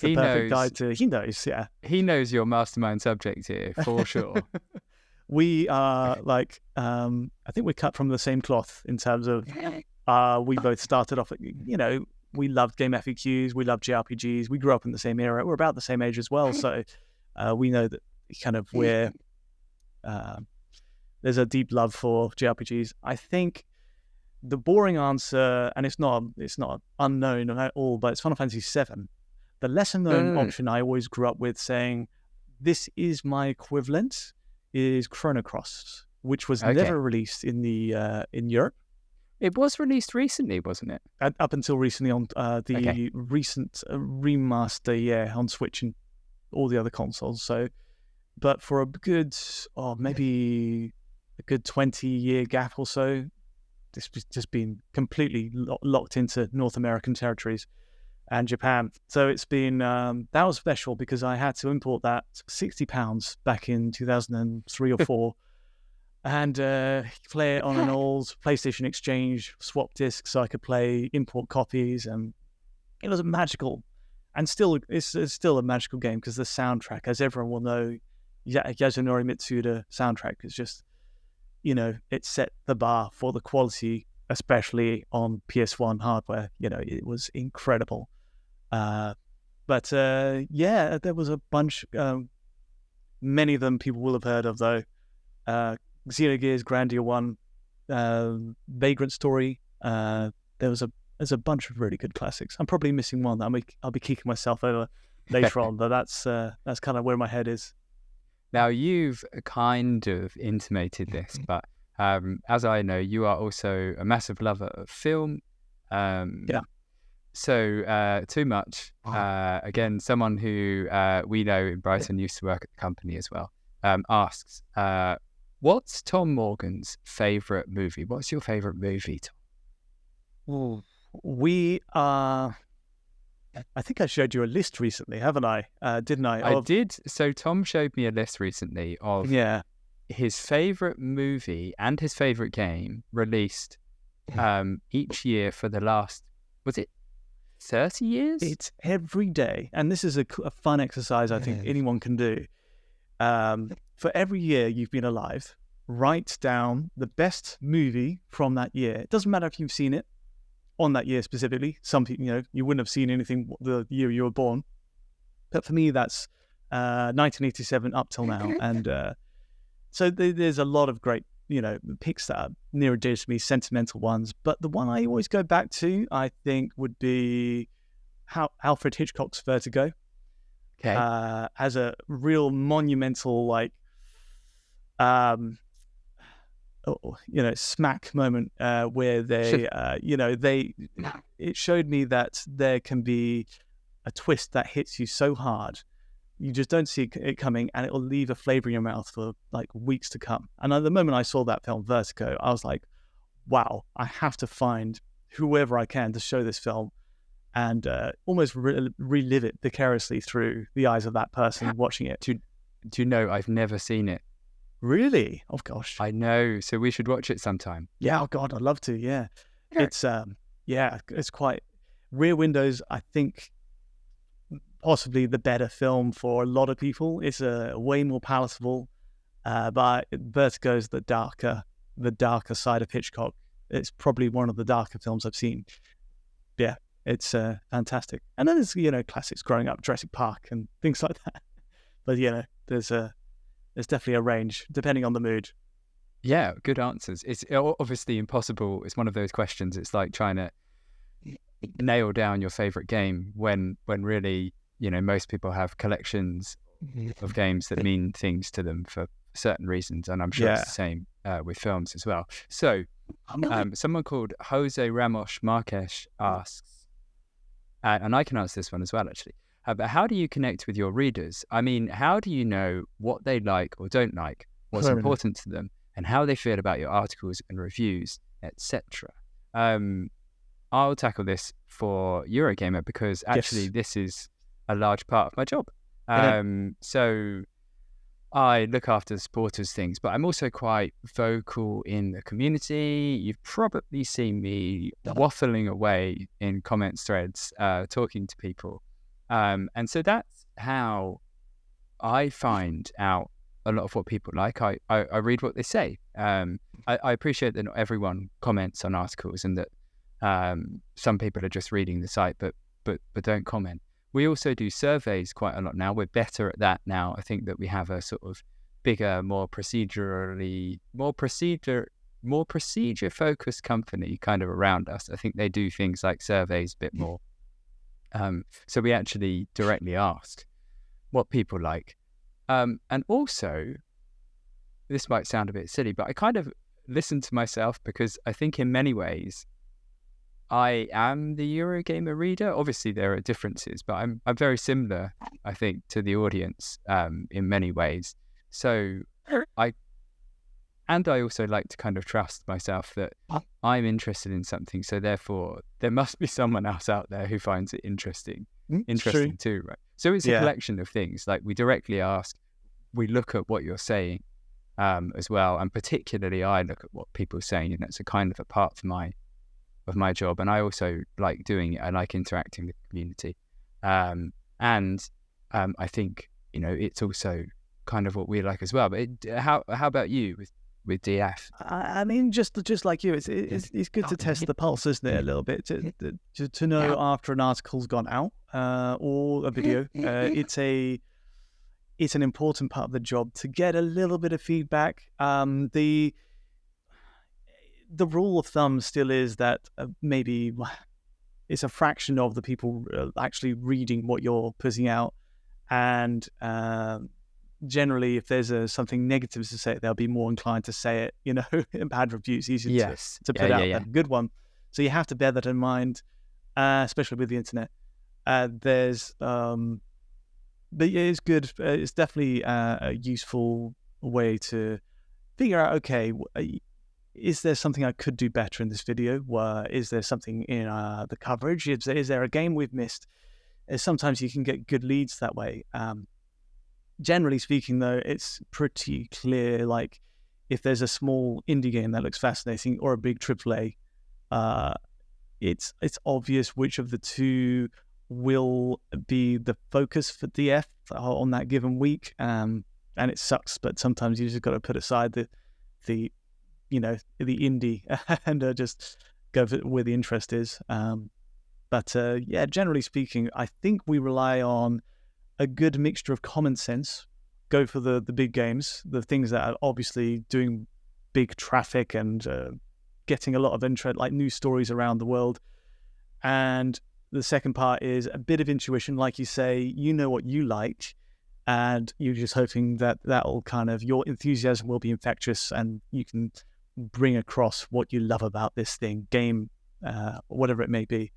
the perfect guy to. He knows, yeah. He knows your mastermind subject here for sure. We are like, I think we're cut from the same cloth in terms of we both started off, we loved game FAQs, we loved JRPGs, we grew up in the same era, we're about the same age as well, so we know that kind of there's a deep love for JRPGs. I think the boring answer, and it's not unknown at all, but it's Final Fantasy VII. The lesser known option I always grew up with saying, this is my equivalent, is Chrono Cross, which was never released in the in Europe. It was released recently, wasn't it? Up until recently on the Okay. recent remaster, on Switch and all the other consoles. So, but for a good, maybe a good 20-year gap or so, this was just been completely locked into North American territories and Japan. So it's been, that was special because I had to import that £60 back in 2003 or 4 and play it on an old PlayStation Exchange swap disc so I could play import copies. And it was a magical, and it's still a magical game because the soundtrack, as everyone will know, Yasunori Mitsuda soundtrack is just, it set the bar for the quality, especially on PS1 hardware. It was incredible. There was a bunch, many of them people will have heard of though. Xenogears Grandia 1, Vagrant Story. There's a bunch of really good classics. I'm probably missing one that I'll be kicking myself over later on, but that's kind of where my head is. Now, you've kind of intimated this, but as I know, you are also a massive lover of film. Yeah. So, Too Much, again, someone who we know in Brighton used to work at the company as well, asks, what's Tom Morgan's favourite movie? What's your favourite movie, Tom? We are... I think I showed you a list recently, haven't I? Didn't I? I did. So Tom showed me a list recently of his favourite movie and his favourite game released each year for the last, was it 30 years? It's every day. And this is a fun exercise I think anyone can do. For every year you've been alive, write down the best movie from that year. It doesn't matter if you've seen it on that year specifically. Some people, you wouldn't have seen anything the year you were born. But for me, that's 1987 up till now. And so there's a lot of great, picks that are near and dear to me, sentimental ones. But the one I always go back to, I think, would be Alfred Hitchcock's Vertigo. Okay. As a real monumental, smack moment where they, it showed me that there can be a twist that hits you so hard, you just don't see it coming, and it will leave a flavor in your mouth for weeks to come. And at the moment I saw that film, Vertigo, I was like, wow, I have to find whoever I can to show this film and almost relive it vicariously through the eyes of that person watching it. Do you know, I've never seen it. Really? Oh gosh. I know. So we should watch it sometime. Yeah. Oh God, I'd love to. Yeah. It's it's quite Rear Windows. I think possibly the better film for a lot of people. It's way more palatable. But Vertigo's the darker side of Hitchcock. It's probably one of the darker films I've seen. Yeah, it's fantastic. And then there's classics growing up, Jurassic Park and things like that. But there's definitely a range depending on the mood. Yeah, good answers. It's obviously impossible. It's one of those questions. It's like trying to nail down your favorite game when really, most people have collections of games that mean things to them for certain reasons. And I'm sure it's the same with films as well. So someone called Jose Ramos Marques asks, and I can answer this one as well, actually. But how do you connect with your readers? I mean, how do you know what they like or don't like, what's important to them, and how they feel about your articles and reviews, etc.? I'll tackle this for Eurogamer because actually this is a large part of my job. So I look after the supporters things, but I'm also quite vocal in the community. You've probably seen me waffling away in comments threads, talking to people. And so that's how I find out a lot of what people like. I read what they say. I appreciate that not everyone comments on articles and that some people are just reading the site but don't comment. We also do surveys quite a lot now. We're better at that now. I think that we have a sort of bigger, more procedure focused company kind of around us. I think they do things like surveys a bit more. So we actually directly ask what people like. And also, this might sound a bit silly, but I kind of listen to myself, because I think in many ways I am the Eurogamer reader. Obviously there are differences, but I'm very similar, I think, to the audience in many ways. So I also like to kind of trust myself that I'm interested in something, so therefore there must be someone else out there who finds it interesting too, right? So it's a collection of things. Like, we directly ask, we look at what you're saying as well, and particularly I look at what people are saying, and it's a kind of a part of my job. And I also like doing it. I like interacting with the community, and I think, you know, it's also kind of what we like as well. But how about you with DF? I mean, just like you, it's good to test the pulse, isn't it? A little bit to know after an article's gone out or a video. It's an important part of the job to get a little bit of feedback. The rule of thumb still is that maybe it's a fraction of the people actually reading what you're putting out, and generally, if there's something negative to say, they'll be more inclined to say it. You know, bad reviews easier to put out than a good one. So you have to bear that in mind, especially with the internet. But it's good. It's definitely a useful way to figure out, okay, is there something I could do better in this video? Is there something in the coverage? Is there a game we've missed? Sometimes you can get good leads that way. Generally speaking, though, it's pretty clear, like, if there's a small indie game that looks fascinating or a big AAA, it's obvious which of the two will be the focus for DF on that given week. And it sucks, but sometimes you just got to put aside the indie and just go for where the interest is. But generally speaking, I think we rely on a good mixture of common sense. Go for the big games, the things that are obviously doing big traffic and getting a lot of interest, like news stories around the world. And the second part is a bit of intuition, like you say, you know what you like, and you're just hoping that will kind of, your enthusiasm will be infectious and you can bring across what you love about this game, whatever it may be.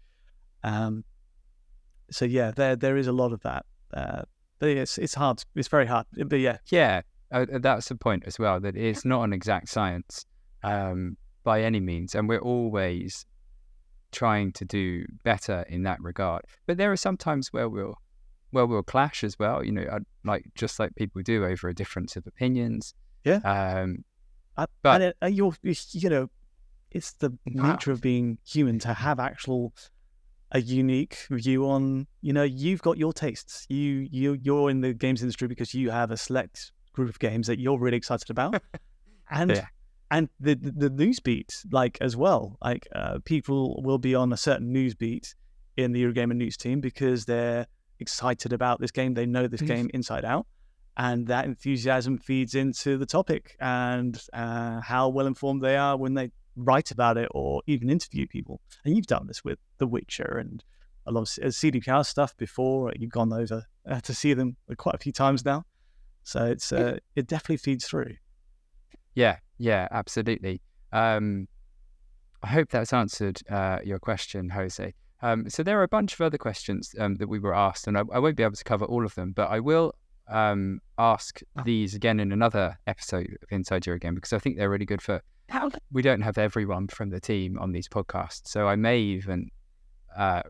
So yeah, there is a lot of that. But it's hard. It's very hard. But yeah. That's the point as well, that it's not an exact science by any means, and we're always trying to do better in that regard. But there are some times where we'll clash as well. You know, just like people do over a difference of opinions. Yeah. But it's the nature of being human to have a unique view on, you've got your tastes. You're in the games industry because you have a select group of games that you're really excited about, and the news beat, like, as well. Like, people will be on a certain news beat in the Eurogamer news team because they're excited about this game. They know this game inside out, and that enthusiasm feeds into the topic and how well informed they are when they write about it or even interview people. And you've done this with The Witcher and a lot of CDPR stuff before. You've gone over to see them quite a few times now, so it's it definitely feeds through. Yeah, absolutely. I hope that's answered your question, Jose. So there are a bunch of other questions that we were asked, and I won't be able to cover all of them, but I will ask these again in another episode of Inside Eurogamer, because I think they're really good for. We don't have everyone from the team on these podcasts, so I may even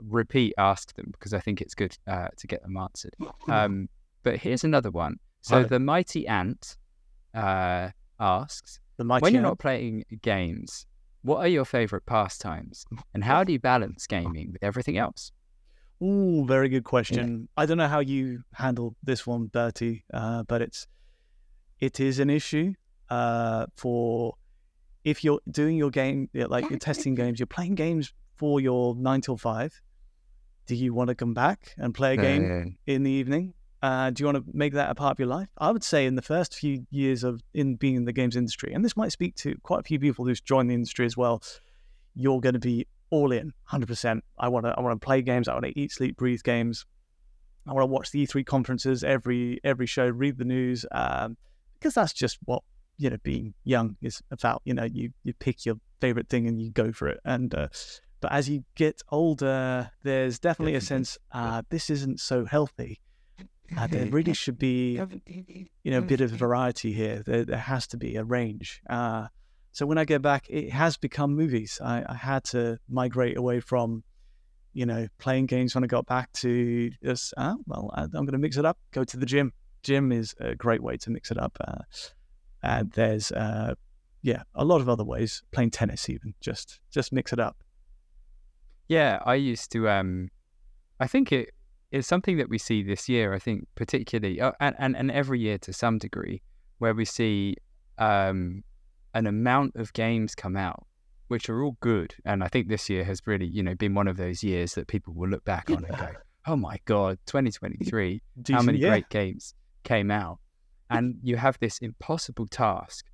repeat ask them, because I think it's good to get them answered. But here's another one. So the Mighty Ant asks, when you're not playing games, what are your favorite pastimes, and how do you balance gaming with everything else? Ooh, very good question. I don't know how you handle this one, Bertie, but it is an issue for. If you're doing your game, like you're testing games, you're playing games for your 9 till 5, do you want to come back and play a game in the evening? Do you want to make that a part of your life? I would say in the first few years of being in the games industry, and this might speak to quite a few people who've joined the industry as well, you're going to be all in, 100%. I want to play games. I want to eat, sleep, breathe games. I want to watch the E3 conferences, every show, read the news, because that's just what being young is about, you pick your favorite thing and you go for it. And but as you get older, there's definitely a sense this isn't so healthy. There really should be, a bit of variety here. There has to be a range. So when I get back, it has become movies. I had to migrate away from, playing games when I got back to just, I'm going to mix it up, go to the gym. Gym is a great way to mix it up. And there's, a lot of other ways, playing tennis even, just mix it up. Yeah, I used to, I think it's something that we see this year, I think particularly, and every year to some degree, where we see an amount of games come out, which are all good. And I think this year has really, been one of those years that people will look back on and go, oh my God, 2023, how many great games came out. And you have this impossible task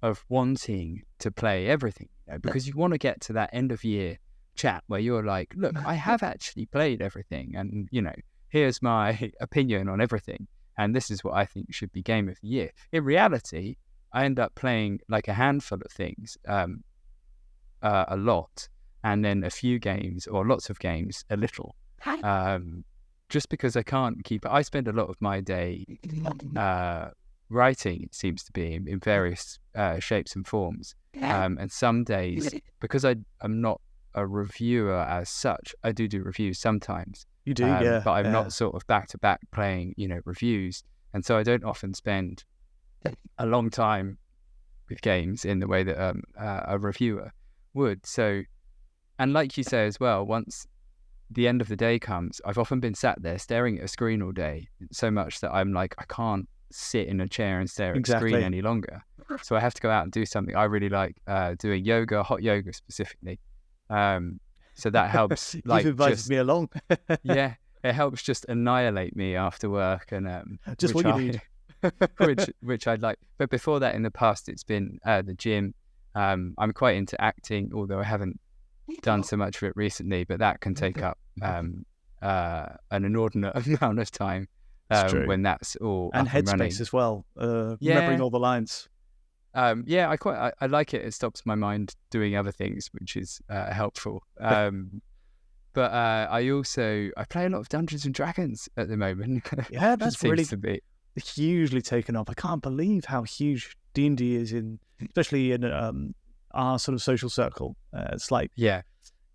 of wanting to play everything, because you want to get to that end of year chat where you're like, look, I have actually played everything, and here's my opinion on everything, and this is what I think should be game of the year. In reality, I end up playing like a handful of things a lot, and then a few games or lots of games a little, just because I can't keep it. I spend a lot of my day writing, it seems to be, in various shapes and forms, and some days, because I'm not a reviewer as such, I do reviews sometimes. You do, but I'm not sort of back to back playing, reviews, and so I don't often spend a long time with games in the way that a reviewer would. So, and like you say as well, once the end of the day comes, I've often been sat there staring at a screen all day, so much that I'm like, I can't sit in a chair and stare at a screen any longer. So I have to go out and do something. I really like doing yoga, hot yoga specifically. So that helps. Like, you've invited me along. Yeah, it helps just annihilate me after work, and just what you need. which I'd like. But before that, in the past, it's been the gym. I'm quite into acting, although I haven't done so much of it recently. But that can take up an inordinate amount of time when that's all and up and running. headspace as well. Remembering all the lines. I like it. It stops my mind doing other things, which is helpful. But I play a lot of Dungeons and Dragons at the moment. Yeah, that's really to be hugely taken off. I can't believe how huge D&D is especially in our sort of social circle. It's like,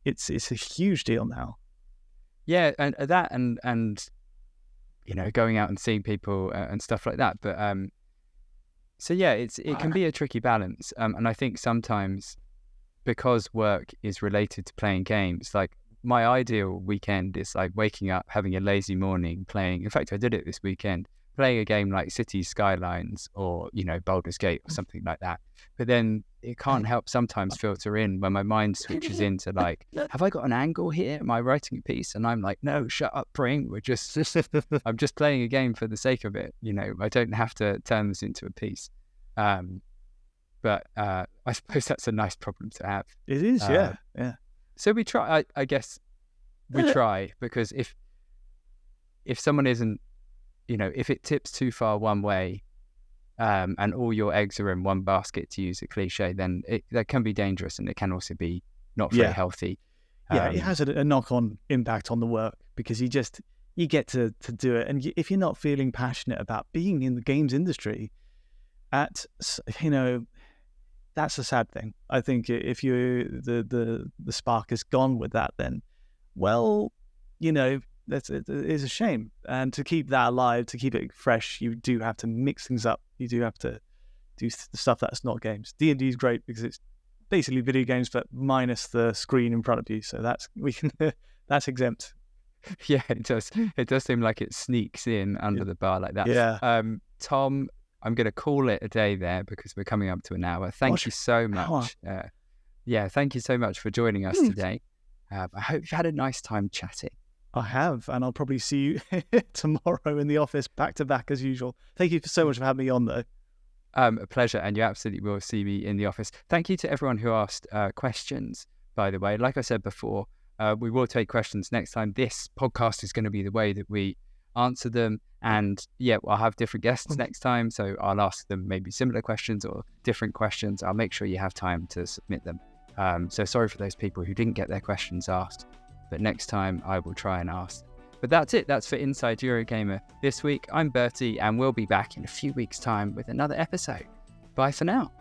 it's a huge deal now. Yeah, and that and going out and seeing people and stuff like that. But so yeah, it can be a tricky balance, and I think sometimes because work is related to playing games, like my ideal weekend is like waking up, having a lazy morning, playing. In fact, I did it this weekend, playing a game like Cities Skylines or Baldur's Gate or something like that. But then it can't help sometimes filter in when my mind switches into like, have I got an angle here? Am I writing a piece? And I'm like, no, shut up, brain. I'm just playing a game for the sake of it. I don't have to turn this into a piece. But I suppose that's a nice problem to have. It is, yeah. So we try. I guess we try, because if someone isn't, if it tips too far one way, and all your eggs are in one basket, to use a cliche, then that can be dangerous, and it can also be not very healthy. It has a knock-on impact on the work, because you get to do it, and if you're not feeling passionate about being in the games industry, that's a sad thing. I think if the spark is gone with that, then it is a shame. And to keep that alive, to keep it fresh, you do have to mix things up. You do have to do stuff that's not games. D&D is great because it's basically video games, but minus the screen in front of you. So that's exempt. Yeah, it does. It does seem like it sneaks in under the bar like that. Yeah. Tom, I'm going to call it a day there because we're coming up to an hour. Thank you so much. Thank you so much for joining us today. I hope you've had a nice time chatting. I have, and I'll probably see you tomorrow in the office, back to back as usual. Thank you so much for having me on, though. A pleasure, and you absolutely will see me in the office. Thank you to everyone who asked questions, by the way. Like I said before, we will take questions next time. This podcast is going to be the way that we answer them. And yeah, I'll have different guests next time, so I'll ask them maybe similar questions or different questions. I'll make sure you have time to submit them. So sorry for those people who didn't get their questions asked, but next time I will try and ask. But that's it. That's for Inside Eurogamer this week. I'm Bertie, and we'll be back in a few weeks' time with another episode. Bye for now.